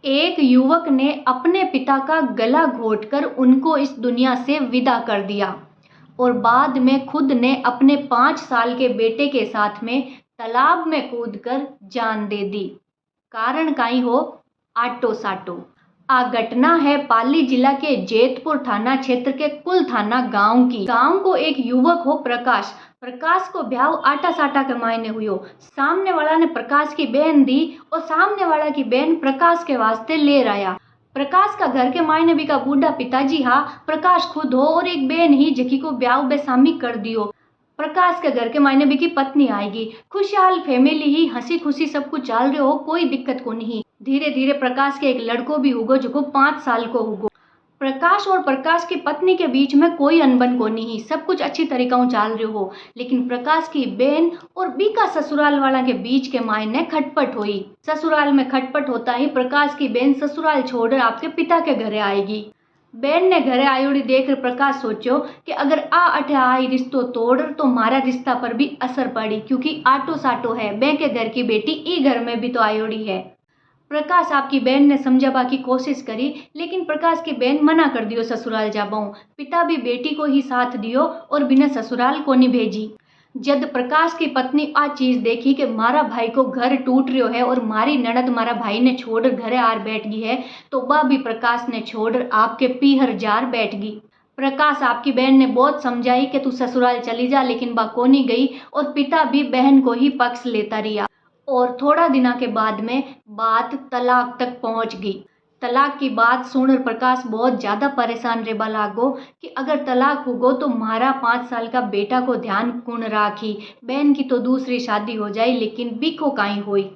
एक युवक ने अपने पिता का गला घोंटकर उनको इस दुनिया से विदा कर दिया और बाद में खुद ने अपने 5 साल के बेटे के साथ में तालाब में कूदकर जान दे दी। कारण काई हो, आटो साटो। आ घटना है पाली जिला के जैतपुर थाना क्षेत्र के कुल थाना गांव की। गांव को एक युवक हो प्रकाश। प्रकाश को ब्याह आटा साटा के मायने हुई। सामने वाला ने प्रकाश की बहन दी और सामने वाला की बहन प्रकाश के वास्ते ले आया। प्रकाश का घर के मायने भी का बूढ़ा पिताजी हा, प्रकाश खुद हो और एक बहन ही जकी को ब्याह बेसामी कर दियो। प्रकाश के घर के मायने भी की पत्नी आएगी। खुशहाल फैमिली ही, हंसी खुशी सब कुछ चल रहे हो, कोई दिक्कत को नहीं। धीरे धीरे प्रकाश के एक लड़को भी हुगो जो 5 साल को हुगो। प्रकाश और प्रकाश की पत्नी के बीच में कोई अनबन को नहीं, सब कुछ अच्छी तरीका से चल रहे हो। लेकिन प्रकाश की बहन और बीका ससुराल वाला के बीच के मायने खटपट हुई। ससुराल में खटपट होता ही प्रकाश की बहन ससुराल छोड़कर आपके पिता के घरे आएगी। बहन ने घरे आयोड़ी देख प्रकाश सोचो कि अगर आ अठे आई रिश्तो तोड़ तो मारा रिश्ता पर भी असर पड़ी, क्योंकि आटो साटो है, बहन के घर की बेटी ई घर में भी तो आयोड़ी है। प्रकाश आपकी बहन ने समझाबा की कोशिश करी, लेकिन प्रकाश की बहन मना कर दियो ससुराल जाबाऊ। पिता भी बेटी को ही साथ दियो और बिना ससुराल को नहीं भेजी। जब प्रकाश की पत्नी आ चीज देखी कि मारा भाई को घर टूट रही है और मारी ननद मारा भाई ने छोड़ घरे आर बैठ गई है, तो वह भी प्रकाश ने छोड़ आपके पीहर जार बैठ गई। प्रकाश आपकी बहन ने बहुत समझाई कि तू ससुराल चली जा, लेकिन वह कोनी गई और पिता भी बहन को ही पक्ष लेता रहा। और थोड़ा दिना के बाद में बात तलाक तक पहुंच गई। तलाक की बात सुन प्रकाश बहुत ज्यादा परेशान रेबा लागो कि अगर तलाक होगो तो मारा 5 साल का बेटा को ध्यान कौन राखी। बहन की तो दूसरी शादी हो जाए, लेकिन बीको काई हुई।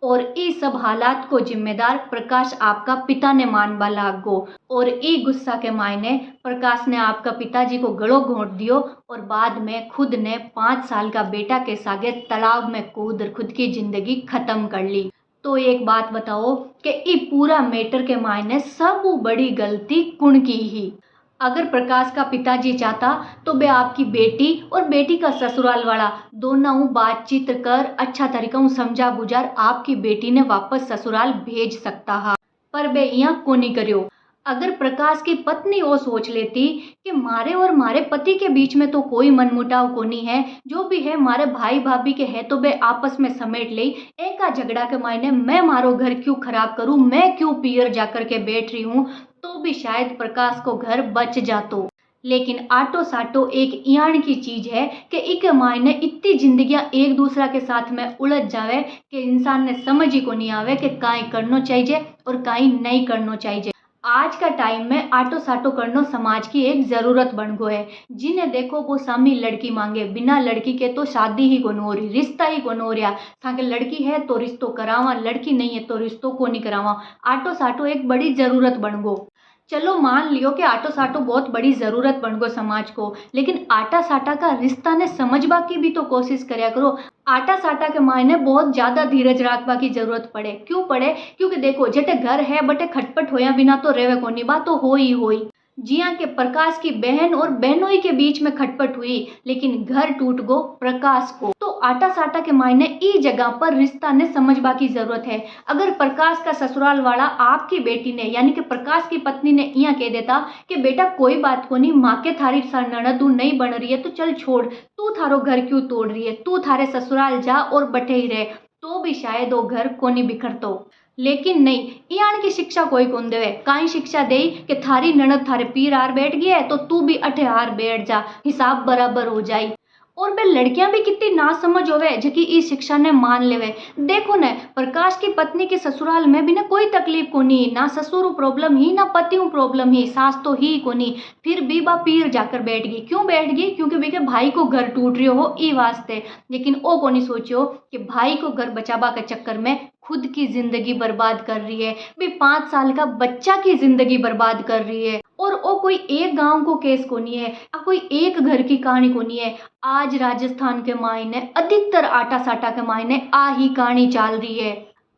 और इस सब हालात को जिम्मेदार प्रकाश आपका पिता ने मानबा लागो और ई गुस्सा के मायने प्रकाश ने आपका पिताजी को गलो घोंट दियो और बाद में खुद ने 5 साल का बेटा के सागे तालाब में कूद खुद की जिंदगी खत्म कर ली। तो एक बात बताओ कि ई पूरा मैटर के मायने सब बड़ी गलती कुण की ही। अगर प्रकाश का पिताजी चाहता तो वे आपकी बेटी और बेटी का ससुराल वाला दोनों बातचीत कर अच्छा तरीका समझा बुझार आपकी बेटी ने वापस ससुराल भेज सकता हा, पर वे यहाँ को नहीं करियो। अगर प्रकाश की पत्नी वो सोच लेती कि मारे और मारे पति के बीच में तो कोई मनमुटाव को नहीं है, जो भी है मारे भाई भाभी के है तो वे आपस में समेट ले, एका झगड़ा के मायने मैं मारो घर क्यों खराब करूं, मैं क्यों पियर जाकर के बैठ रही हूँ, तो भी शायद प्रकाश को घर बच जातो। लेकिन आटो साटो एक यान की चीज है कि एक मायने इतनी जिंदगियां एक दूसरा के साथ में उलझ जावे कि इंसान ने समझ ही को नहीं आवे कि काई करनो चाहिए और काई नहीं करनो चाहिए। आज का टाइम में आटो साटो करनो समाज की एक जरूरत बन गो है। जिन्हें देखो वो सामी लड़की मांगे, बिना लड़की के तो शादी ही कोन हो रही, रिश्ता ही कोन हो रहा। ताकि लड़की है तो रिश्तो करावा, लड़की नहीं है तो रिश्तों को नहीं करावा। आटो साटो एक बड़ी जरूरत बन गो। चलो मान लियो कि आटो साटो बहुत बड़ी जरूरत बन गो समाज को, लेकिन आटा साटा का रिश्ता ने समझबा की भी तो कोशिश करया करो। आटा साटा के मायने बहुत ज्यादा धीरज रखबा की जरूरत पड़े। क्यों पड़े? क्योंकि देखो जटे घर है बटे खटपट होया बिना तो रेवे कोनी, बात तो हो ही होई। जिया के प्रकाश की बहन और बहनोई के बीच में खटपट हुई, लेकिन घर टूट गो प्रकाश को। तो आटा साटा के मायने ई जगह पर रिश्ता ने समझबा की जरूरत है। अगर प्रकाश का ससुराल वाला आपकी बेटी ने यानी कि प्रकाश की पत्नी ने यहाँ कह देता कि बेटा कोई बात को नहीं, माँ के थारी ननद तू नहीं बन रही है तो चल छोड़, तू थारो घर क्यों तोड़ रही है, तू थारे ससुराल जा और बटे ही रहे, तो भी शायद वो घर को नहीं बिखरतो। लेकिन नहीं, यान की शिक्षा कोई कौन देवे। काई शिक्षा दे कि थारी ननद थारे पीर आर बैठ गई है तो तू भी अठे आर बैठ जा, हिसाब बराबर हो जाई। और वे लड़कियां भी कितनी ना समझ होवे जबकि इस शिक्षा ने मान लेवे। देखो न प्रकाश की पत्नी के ससुराल में भी ना कोई तकलीफ को नहीं, ना ससुर प्रॉब्लम ही ना पति प्रॉब्लम ही, सास तो ही को नहीं, फिर भी बा पीर जाकर बैठ गई। क्यों बैठ गई? क्योंकि वे के भाई को घर टूट रही हो ई वास्ते। लेकिन ओ को नहीं सोचो कि भाई को घर बचाबा के चक्कर में खुद की जिंदगी बर्बाद कर रही है, भी 5 साल का बच्चा की जिंदगी बर्बाद कर रही है। और वो कोई एक गांव को केस को नहीं है, कोई एक घर की कहानी को नहीं है। आज राजस्थान के मायने अधिकतर आटा साटा के मायने आ ही कहानी चल रही है।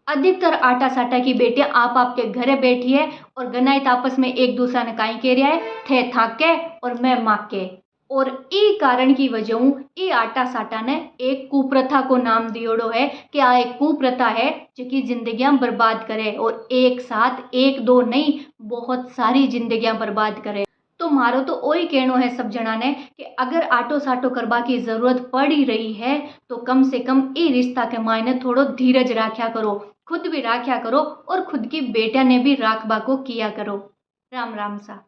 अधिकतर आटा साटा की बेटियां आप आपके घरे बैठी है और गनाइत आपस में एक दूसरा ने काई कह रहा है, थे थाके और मैं माके। और ई कारण की वजह ई आटा साटा ने एक कुप्रथा को नाम दियोड़ो है कि आ एक कुप्रथा है जो कि जिंदगियां बर्बाद करे और एक साथ एक दो नहीं बहुत सारी जिंदगियां बर्बाद करे। तो मारो तो वही कहनो है सब जना ने कि अगर आटो साटो करबा की जरूरत पड़ ही रही है तो कम से कम ई रिश्ता के मायने थोड़ो धीरज राख्या करो, खुद भी राख्या करो और खुद की बेटिया ने भी राखबा को किया करो। राम राम सा।